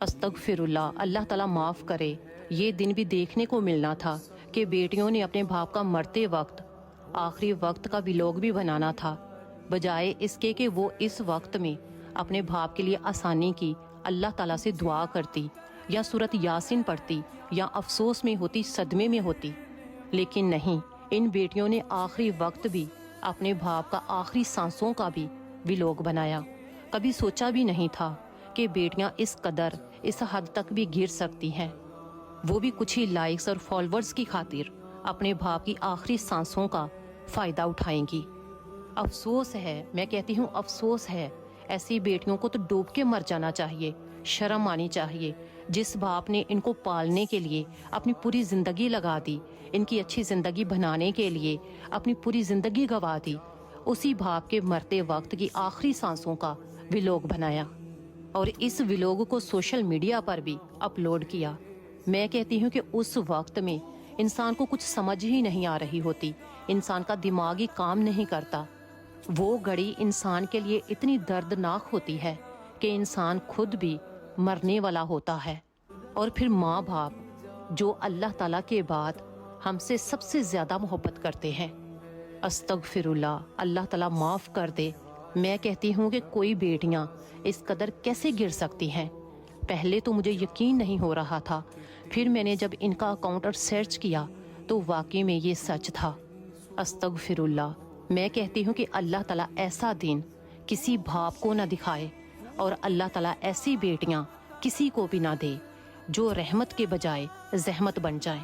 استغفراللہ، اللہ تعالیٰ معاف کرے۔ یہ دن بھی دیکھنے کو ملنا تھا کہ بیٹیوں نے اپنے باپ کا مرتے وقت آخری وقت کا ولاگ بھی بنانا تھا، بجائے اس کے کہ وہ اس وقت میں اپنے باپ کے لیے آسانی کی اللہ تعالیٰ سے دعا کرتی یا سورۃ یاسین پڑھتی یا افسوس میں ہوتی، صدمے میں ہوتی۔ لیکن نہیں، ان بیٹیوں نے آخری وقت بھی اپنے باپ کا آخری سانسوں کا بھی ولاگ بنایا۔ کبھی سوچا بھی نہیں تھا کہ بیٹیاں اس قدر، اس حد تک بھی گر سکتی ہیں، وہ بھی کچھ ہی لائکس اور فالوورز کی خاطر اپنے باپ کی آخری سانسوں کا فائدہ اٹھائیں گی۔ افسوس ہے، میں کہتی ہوں افسوس ہے، ایسی بیٹیوں کو تو ڈوب کے مر جانا چاہیے، شرم آنی چاہیے۔ جس باپ نے ان کو پالنے کے لیے اپنی پوری زندگی لگا دی، ان کی اچھی زندگی بنانے کے لیے اپنی پوری زندگی گوا دی، اسی باپ کے مرتے وقت کی آخری سانسوں کا ولاگ بنایا اور اس ولاگ کو سوشل میڈیا پر بھی اپلوڈ کیا۔ میں کہتی ہوں کہ اس وقت میں انسان کو کچھ سمجھ ہی نہیں آ رہی ہوتی، انسان کا دماغ ہی کام نہیں کرتا۔ وہ گھڑی انسان کے لیے اتنی دردناک ہوتی ہے کہ انسان خود بھی مرنے والا ہوتا ہے، اور پھر ماں باپ جو اللہ تعالیٰ کے بعد ہم سے سب سے زیادہ محبت کرتے ہیں۔ استغفراللہ، اللہ تعالیٰ معاف کر دے۔ میں کہتی ہوں کہ کوئی بیٹیاں اس قدر کیسے گر سکتی ہیں؟ پہلے تو مجھے یقین نہیں ہو رہا تھا، پھر میں نے جب ان کا اکاؤنٹ اور سرچ کیا تو واقعی میں یہ سچ تھا۔ استغفراللہ، میں کہتی ہوں کہ اللہ تعالیٰ ایسا دن کسی باپ کو نہ دکھائے، اور اللہ تعالیٰ ایسی بیٹیاں کسی کو بھی نہ دے جو رحمت کے بجائے زحمت بن جائیں۔